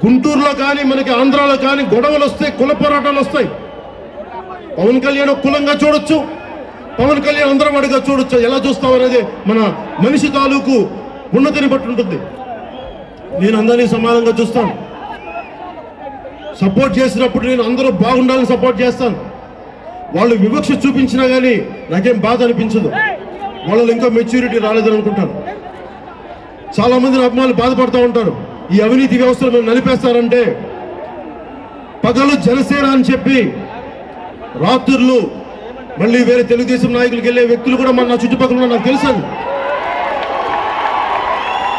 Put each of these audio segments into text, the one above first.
గుంటూరులో కానీ మనకి ఆంధ్రాలో కానీ గొడవలు వస్తాయి, కుల పోరాటాలు వస్తాయి. పవన్ కళ్యాణ్ కులంగా చూడొచ్చు, పవన్ కళ్యాణ్ అందరవాడిగా చూడొచ్చు. ఎలా చూస్తాం అనేది మన మనిషి తాలూకు ఉన్నతిని బట్టి ఉంటుంది. నేను అందరినీ సమానంగా చూస్తాను. సపోర్ట్ చేసినప్పుడు నేను అందరూ బాగుండాలని సపోర్ట్ చేస్తాను. వాళ్ళు వివక్ష చూపించినా కానీ నాకేం బాధ అనిపించదు. వాళ్ళు ఇంకా మెచ్యూరిటీ రాలేదని అనుకుంటాను. చాలా మంది అభిమానులు బాధపడుతూ ఉంటారు, ఈ అవినీతి వ్యవస్థను మేము నలిపేస్తారంటే. పగలు జనసేన అని చెప్పి రాత్రులు మళ్ళీ వేరే తెలుగుదేశం నాయకులకు వెళ్ళే వ్యక్తులు కూడా మన చుట్టుపక్కల నాకు తెలుసు.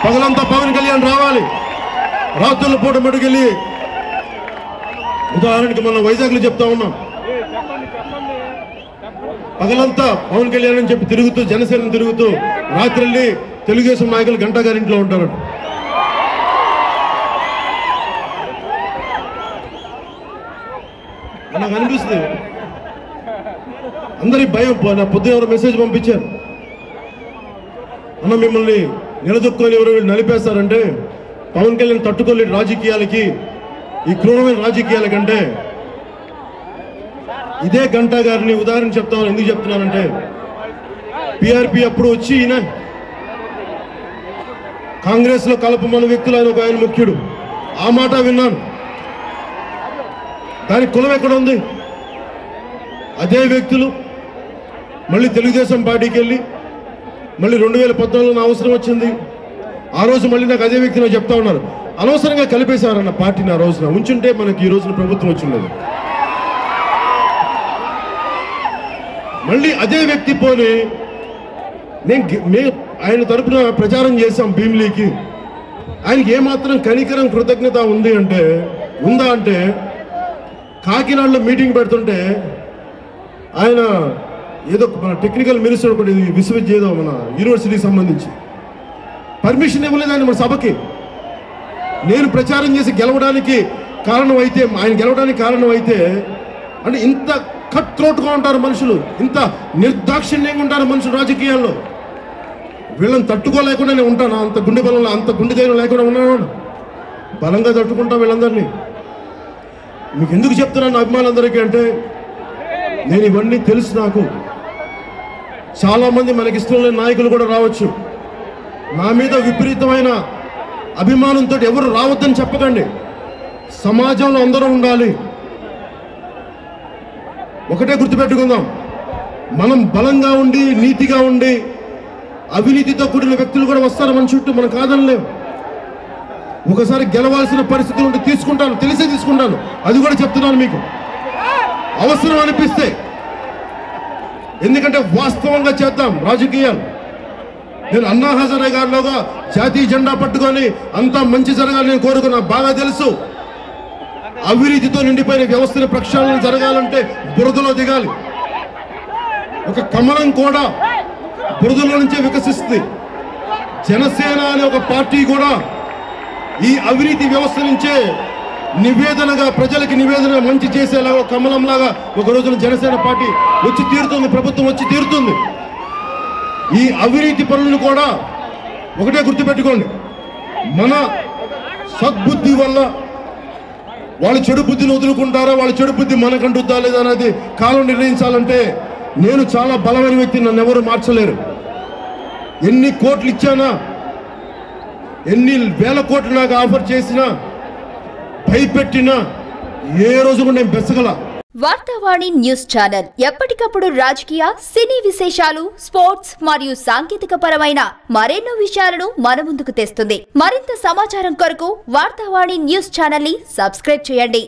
పగలంతా పవన్ కళ్యాణ్ రావాలి, రాత్రుల పూట మటుకెళ్ళి, ఉదాహరణకి మనం వైజాగ్లో చెప్తా ఉన్నాం, పగలంతా పవన్ కళ్యాణ్ అని చెప్పి తిరుగుతూ జనసేన తిరుగుతూ రాత్రి తెలుగుదేశం నాయకులు గంటా గారింట్లో ఉంటారు. నాకు అనిపిస్తుంది అందరి భయం. పొద్దున ఎవరు మెసేజ్ పంపించారు, అన్న మిమ్మల్ని నిలదొక్కుని ఎవరు వీళ్ళు నలిపేస్తారంటే పవన్ కళ్యాణ్ తట్టుకోలేని రాజకీయాలకి, ఈ క్రూరమైన రాజకీయాలకంటే ఇదే గంటా గారిని ఉదాహరణ చెప్తాను. ఎందుకు చెప్తున్నానంటే పిఆర్పి అప్పుడు వచ్చి ఈయన కాంగ్రెస్ లో కలపమన్న వ్యక్తులు ఆయన ముఖ్యుడు. ఆ మాట విన్నాను. దానికి కులం ఎక్కడ ఉంది? అదే వ్యక్తులు మళ్ళీ తెలుగుదేశం పార్టీకి వెళ్ళి మళ్ళీ 2014 అవసరం వచ్చింది. ఆ రోజు మళ్ళీ నాకు అదే వ్యక్తి నాకు చెప్తా ఉన్నారు, అనవసరంగా కలిపేశారన్న పార్టీని. ఆ రోజున ఉంచుంటే మనకి ఈ రోజున ప్రభుత్వం వచ్చిండదు. మళ్ళీ అదే వ్యక్తి పోని మేము ఆయన తరపున ప్రచారం చేశాం భీమిలీకి. ఆయనకి ఏమాత్రం కనికరం కృతజ్ఞత ఉంది అంటే ఉందా అంటే, కాకినాడలో మీటింగ్ పెడుతుంటే ఆయన ఏదో మన టెక్నికల్ మినిస్టర్ ఒకటి విశ్వవిద్యాలయం మన యూనివర్సిటీకి సంబంధించి పర్మిషన్ ఇవ్వలేదు ఆయన మన సభకి. నేను ప్రచారం చేసి గెలవడానికి కారణం అయితే, ఆయన గెలవడానికి కారణం అయితే, అంటే ఇంత కట్ త్రోట్గా ఉంటారు మనుషులు, ఇంత నిర్దాక్షిణ్యంగా ఉంటారు మనుషులు రాజకీయాల్లో. వీళ్ళని తట్టుకోలేకుండా నేను ఉంటాను. అంత గుండె బలంలో, అంత గుండె ధైర్యం లేకుండా ఉన్నాను. బలంగా తట్టుకుంటా వీళ్ళందరినీ. మీకు ఎందుకు చెప్తున్నాను అభిమానులందరికీ అంటే, నేను ఇవన్నీ తెలుసు. నాకు చాలామంది మనకి ఇష్టం లేని నాయకులు కూడా రావచ్చు. నా మీద విపరీతమైన అభిమానంతో ఎవరు రావద్దని చెప్పకండి. సమాజంలో అందరూ ఉండాలి. ఒకటే గుర్తుపెట్టుకుందాం, మనం బలంగా ఉండి నీతిగా ఉండి అవినీతితో కూడిన వ్యక్తులు కూడా వస్తారు మన చుట్టూ, మనం కాదనలేం. ఒకసారి గెలవాల్సిన పరిస్థితులు ఉంటే తీసుకుంటాను, తెలిసే తీసుకుంటాను. అది కూడా చెప్తున్నాను మీకు, అవసరం అనిపిస్తే. ఎందుకంటే వాస్తవంగా చేద్దాం రాజకీయాలు. నేను అన్నా హజారే గారిలోగా జాతీయ జెండా పట్టుకొని అంతా మంచి జరగాలని నేను కోరుకున్నా. బాగా తెలుసు, అవినీతితో నిండిపోయిన వ్యవస్థని ప్రక్షాళన జరగాలంటే బురదలో దిగాలి. ఒక కమలం కూడా బురదలో నుంచే వికసిస్తుంది. జనసేన అనే ఒక పార్టీ కూడా ఈ అవినీతి వ్యవస్థ నుంచే నివేదనగా, ప్రజలకి నివేదన మంచి చేసేలాగా కమలంలాగా ఒక రోజున జనసేన పార్టీ వచ్చి తీరుతుంది, ప్రభుత్వం వచ్చి తీరుతుంది. ఈ అవినీతి పనులను కూడా ఒకటే గుర్తుపెట్టుకోండి, మన సద్బుద్ధి వల్ల వాళ్ళు చెడు బుద్ధిని వదులుకుంటారా, వాళ్ళ చెడు బుద్ధి మనకంటుద్దా లేదా అనేది కాలం నిర్ణయించాలంటే నేను చాలా బలమైన వ్యక్తి, నన్ను ఎవరు మార్చలేరు. ఎన్ని కోట్లు ఇచ్చానా, ఎన్ని వేల కోట్లు నాకు ఆఫర్ చేసినా, భయపెట్టినా ఏ రోజు కూడా నేను బెసగల. వార్తావాణి న్యూస్ ఛానల్ ఎప్పటికప్పుడు రాజకీయ, సినీ విశేషాలు, స్పోర్ట్స్ మరియు సాంకేతిక పరమైన మరెన్నో విషయాలను మన ముందుకు తెస్తుంది. మరింత సమాచారం కొరకు వార్తావాణి న్యూస్ ఛానల్ ని సబ్స్క్రైబ్ చేయండి.